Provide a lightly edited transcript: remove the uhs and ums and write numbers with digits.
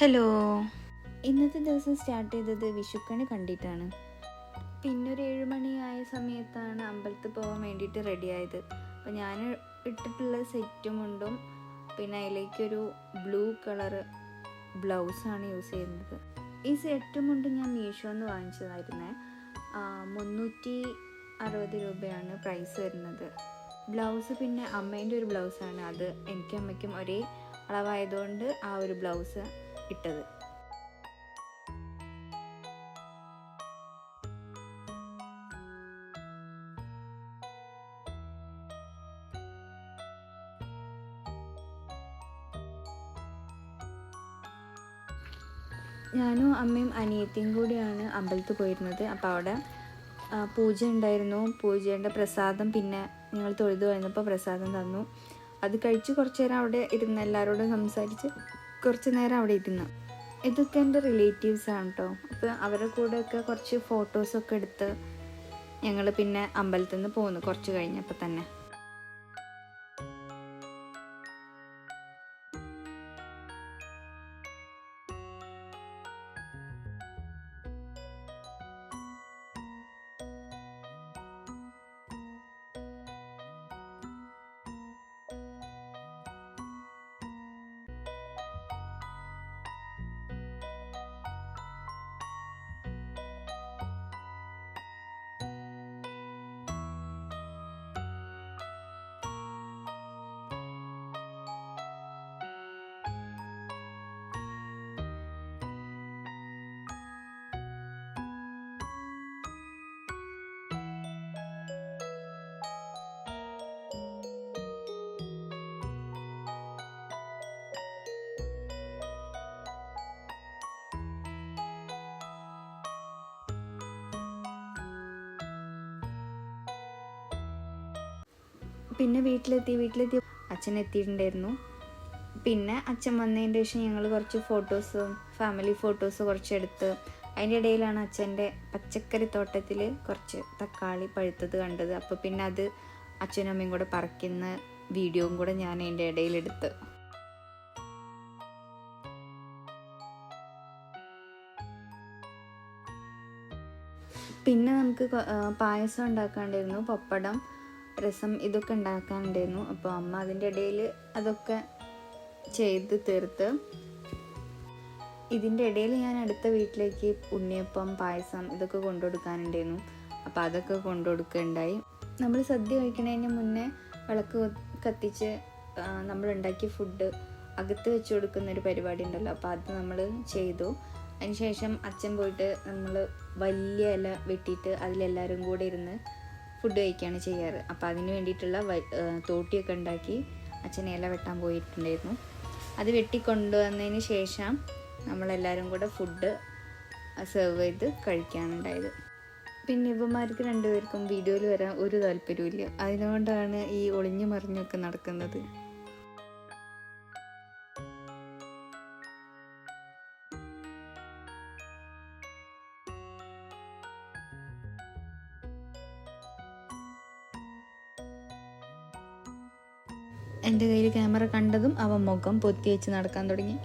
Hello. ഇന്നത്തെ ദിവസം start ചെയ്തത് വിഷുക്കണി കണ്ടിട്ടാണ്. പിന്നൊരു 7 മണിയായ സമയത്താണ് അമ്പലത്തിൽ പോകാൻ വേണ്ടിയിട്ട് റെഡിയായത്. അപ്പോൾ ഞാൻ ഇട്ടിട്ടുള്ള സെറ്റും മുണ്ടും പിന്നെ അതിലേക്കൊരു ബ്ലൂ കളറ് ബ്ലൗസാണ് യൂസ് ചെയ്യുന്നത്. ഈ സെറ്റും മുണ്ടും ഞാൻ മീഷോന്ന് വാങ്ങിച്ചതായിരുന്നേ. 360 രൂപയാണ് പ്രൈസ് വരുന്നത്. ബ്ലൗസ് പിന്നെ അമ്മേൻ്റെ ഒരു ബ്ലൗസാണ്. അത് എനിക്കും അമ്മയ്ക്കും ഒരേ അളവായതുകൊണ്ട് ആ ഒരു ബ്ലൗസ് ഇട്ടത്. ഞാനും അമ്മയും അനിയത്തിയും കൂടിയാണ് അമ്പലത്തിൽ പോയിരുന്നത്. അപ്പോൾ അവിടെ പൂജ ഉണ്ടായിരുന്നു. പൂജേൻ്റെ പ്രസാദം പിന്നെ ഞങ്ങൾ തൊഴുതു കഴിഞ്ഞപ്പോൾ പ്രസാദം തന്നു. അത് കഴിച്ച് കുറച്ച് നേരം അവിടെ ഇരുന്ന് എല്ലാവരോടും സംസാരിച്ച് കുറച്ച് നേരം അവിടെ ഇരുന്നു. ഇതൊക്കെ എൻ്റെ റിലേറ്റീവ്സാണ് കേട്ടോ. അപ്പോൾ അവരുടെ കൂടെയൊക്കെ കുറച്ച് ഫോട്ടോസൊക്കെ എടുത്ത് ഞങ്ങൾ പിന്നെ അമ്പലത്തിൽ നിന്ന് പോന്നു കുറച്ച് കഴിഞ്ഞപ്പോൾ തന്നെ. പിന്നെ വീട്ടിലെത്തി അച്ഛൻ എത്തിയിട്ടുണ്ടായിരുന്നു. പിന്നെ അച്ഛൻ വന്നതിൻ്റെ ശേഷം ഞങ്ങൾ കുറച്ച് ഫാമിലി ഫോട്ടോസ് കുറച്ചെടുത്ത്. അതിൻ്റെ ഇടയിലാണ് അച്ഛൻ്റെ പച്ചക്കറി തോട്ടത്തിൽ കുറച്ച് തക്കാളി പഴുത്തത് കണ്ടത്. അപ്പോൾ പിന്നെ അത് അച്ഛനും അമ്മയും കൂടെ പറിക്കുന്ന വീഡിയോയും കൂടെ ഞാൻ അതിൻ്റെ ഇടയിലെടുത്ത്. പിന്നെ നമുക്ക് പായസം ഉണ്ടാക്കാണ്ടായിരുന്നു, പപ്പടം, രസം, ഇതൊക്കെ ഉണ്ടാക്കാനുണ്ടായിരുന്നു. അപ്പോൾ അമ്മ അതിൻ്റെ ഇടയിൽ അതൊക്കെ ചെയ്ത് തീർത്ത്. ഇതിൻ്റെ ഇടയിൽ ഞാൻ അടുത്ത വീട്ടിലേക്ക് ഉണ്ണിയപ്പം, പായസം ഇതൊക്കെ കൊണ്ടുകൊടുക്കാനുണ്ടായിരുന്നു. അപ്പോൾ അതൊക്കെ കൊണ്ടുകൊടുക്കുകയുണ്ടായി. നമ്മൾ സദ്യ കഴിക്കുന്നതിന് മുന്നേ വിളക്ക് കത്തിച്ച് നമ്മളുണ്ടാക്കിയ ഫുഡ് അകത്ത് വെച്ച് കൊടുക്കുന്നൊരു പരിപാടി ഉണ്ടല്ലോ. അപ്പോൾ അത് നമ്മൾ ചെയ്തു. അതിനുശേഷം അച്ഛൻ പോയിട്ട് നമ്മൾ വലിയ ഇല വെട്ടിയിട്ട് അതിലെല്ലാവരും കൂടെ ഇരുന്ന് ഫുഡ് കഴിക്കുകയാണ് ചെയ്യാറ്. അപ്പോൾ അതിന് വേണ്ടിയിട്ടുള്ള തോട്ടിയൊക്കെ ഉണ്ടാക്കി അച്ഛൻ ഇല വെട്ടാൻ പോയിട്ടുണ്ടായിരുന്നു. അത് വെട്ടിക്കൊണ്ടുവന്നതിന് ശേഷം നമ്മളെല്ലാവരും കൂടെ ഫുഡ് സെർവ് ചെയ്ത് കഴിക്കാനുണ്ടായത്. പിന്നെ ഇവന്മാർക്ക് രണ്ടുപേർക്കും വീഡിയോയിൽ വരാൻ ഒരു താല്പര്യമില്ല. അതിനുകൊണ്ടാണ് ഈ ഒളിഞ്ഞു മറിഞ്ഞൊക്കെ നടക്കുന്നത്. എൻ്റെ കയ്യിൽ ക്യാമറ കണ്ടതും അവൻ മുഖം പൊത്തി വെച്ച് നടക്കാൻ തുടങ്ങി.